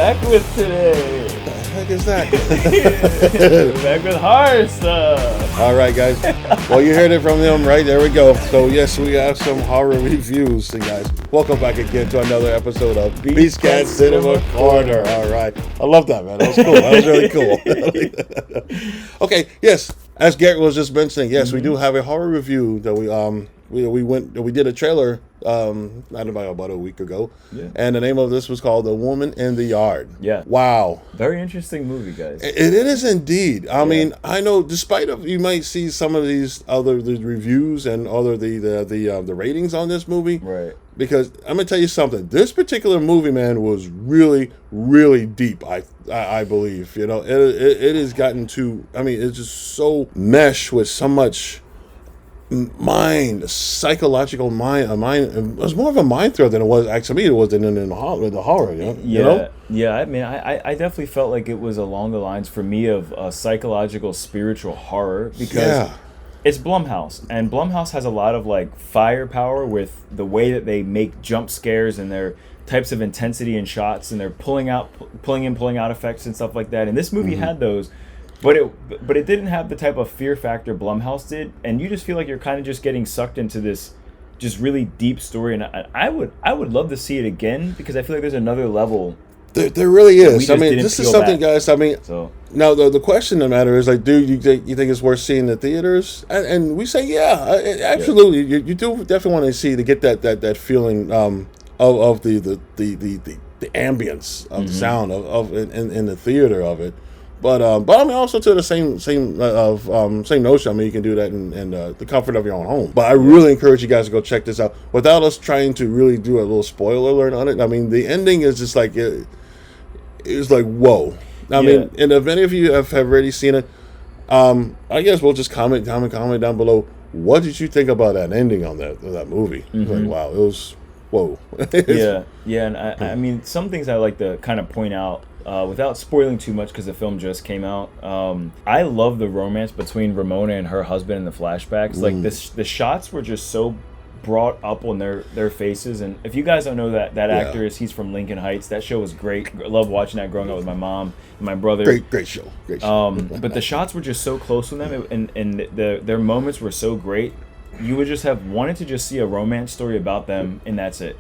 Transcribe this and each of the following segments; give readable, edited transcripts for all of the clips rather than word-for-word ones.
back with today? What the heck is that? Back with horror stuff. All right, guys. Well, you heard it from them, right? There we go. So, yes, we have some horror reviews, guys. Welcome back again to another episode of Beast Cat Cinema Corner. All right. I love that, man. That was cool. That was really cool. Okay, yes. As Garrett was just mentioning, yes, we do have a horror review that we did a trailer not about a week ago, and the name of this was called The Woman in the Yard. Yeah. Wow. Very interesting movie, guys. It is indeed. I mean, I know despite of you might see some of these other the reviews and other the ratings on this movie, Right. because I'm gonna tell you something. This particular movie, man, was really, really deep. I believe, you know, it has gotten to. I mean, it's just so meshed with so much psychological mind. It was more of a mind thrill than it was actually. It was in the horror. You know? Yeah. I mean, I definitely felt like it was along the lines for me of psychological, spiritual horror because. It's Blumhouse, and Blumhouse has a lot of like firepower with the way that they make jump scares and their types of intensity in shots, and they're pulling out effects and stuff like that. And this movie had those, but it didn't have the type of fear factor Blumhouse did, and you just feel like you're kind of just getting sucked into this just really deep story. And I would love to see it again because I feel like there's another level. There really is. I mean, this is something, guys. I mean, now the question of the matter is like, do you think it's worth seeing in the theaters? And we say, absolutely. You do definitely want to see to get that feeling of the ambience of the sound of in the theater of it. But I mean, also to the same notion. I mean, you can do that in the comfort of your own home. But I really encourage you guys to go check this out without us trying to really do a little spoiler alert on it. I mean, the ending is just like it's like whoa. I mean, and if any of you have already seen it, I guess we'll just comment down below. What did you think about that ending on that movie? Like, wow, it was whoa. And I mean, some things I like to kind of point out. Without spoiling too much because the film just came out, I love the romance between Ramona and her husband in the flashbacks. Like the shots were just so brought up on their faces. And if you guys don't know that actor he's from Lincoln Heights. That show was great. I loved watching that growing up with my mom and my brother. Great show. But the shots were just so close to them, and their moments were so great. You would just have wanted to just see a romance story about them, and that's it.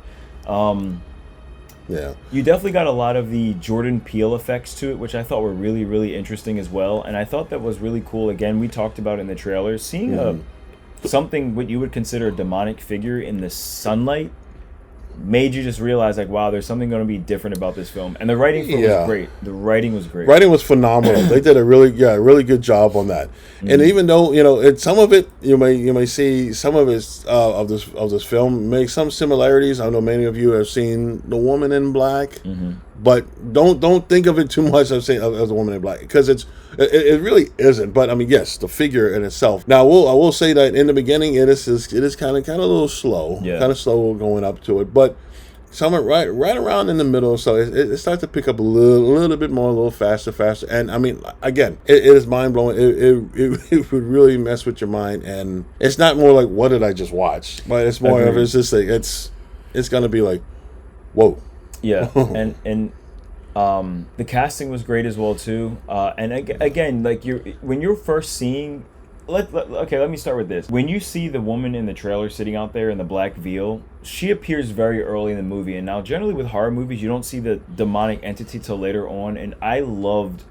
You definitely got a lot of the Jordan Peele effects to it, which I thought were really, really interesting as well. And I thought that was really cool. Again, we talked about in the trailer, seeing something what you would consider a demonic figure in the sunlight made you just realize, like, wow, there's something going to be different about this film. And the writing for it was great. The writing was great. Writing was phenomenal. They did a really good job on that. And even though, you know, some of it you may see some of it of this film make some similarities. I know many of you have seen The Woman in Black, but don't think of it too much as The Woman in Black, because it really isn't. But I mean, yes, the figure in itself. Now, I will say that in the beginning it is kind of a little slow, kind of slow going up to it, but somewhere right around in the middle, so it starts to pick up a little bit more, a little faster. And I mean, again, it is mind blowing. It would really mess with your mind, and it's not more like what did I just watch, but it's more of it's just like it's gonna be like, whoa. Yeah, and the casting was great as well too. And again, like when you're first seeing. Let me start with this. When you see the woman in the trailer sitting out there in the black veil, she appears very early in the movie. And now, generally with horror movies, you don't see the demonic entity till later on. And I loved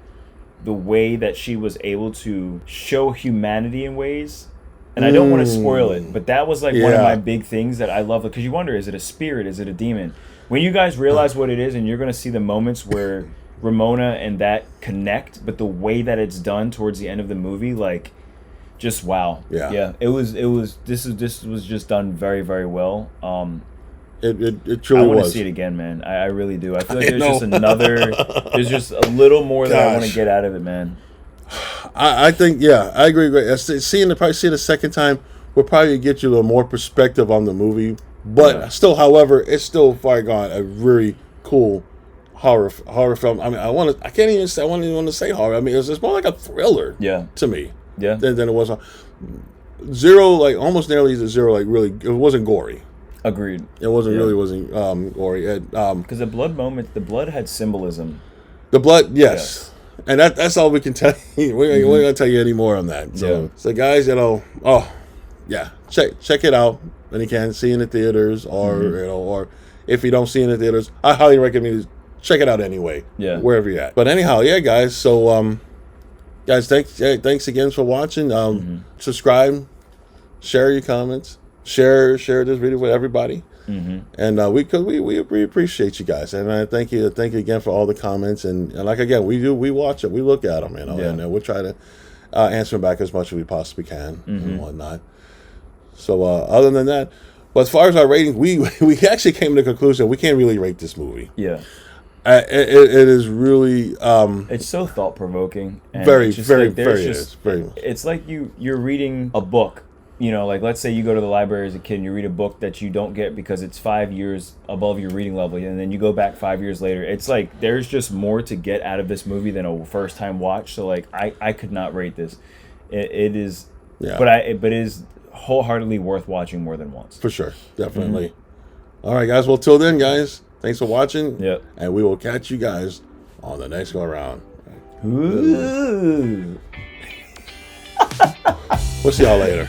the way that she was able to show humanity in ways. And I don't want to spoil it, but that was like one of my big things that I love. Because you wonder, is it a spirit? Is it a demon? When you guys realize what it is, and you're going to see the moments where Ramona and that connect, but the way that it's done towards the end of the movie, like... just wow. It was this was just done very, very well. It truly was. I want to see it again, man. I really do. I feel like there's just a little more that I want to get out of it, man. I think I agree. Probably see it a second time will probably get you a little more perspective on the movie. But still, however, it's still far gone a really cool horror film. I mean, I want to say horror. I mean, it's more like a thriller. To me. Than it was. Zero, like almost nearly to zero. Like really, it wasn't gory. Agreed. It wasn't gory. Because the blood moment, the blood had symbolism. The blood, yes. And that's all we can tell you. We're not gonna tell you any more on that. So guys, check it out when you can. See in the theaters, or or if you don't see in the theaters, I highly recommend you check it out anyway. Yeah, wherever you're at. But anyhow, guys. So guys, thanks again for watching. Subscribe, share your comments, share this video with everybody. And we appreciate you guys, and I thank you again for all the comments, and like again, we watch it, we look at them, and we'll try to answer them back as much as we possibly can and whatnot. So other than that, but as far as our rating, we actually came to the conclusion we can't really rate this movie. Yeah. It is really it's so thought-provoking, and very it's just very like, very very. It's like you're reading a book. Like let's say you go to the library as a kid and you read a book that you don't get because it's 5 years above your reading level, and then you go back 5 years later. It's like there's just more to get out of this movie than a first time watch. So like I could not rate this. It is, but it is wholeheartedly worth watching more than once. For sure, definitely. All right, guys. Well, till then, guys, thanks for watching. Yep. And we will catch you guys on the next go around. Ooh. We'll see y'all later.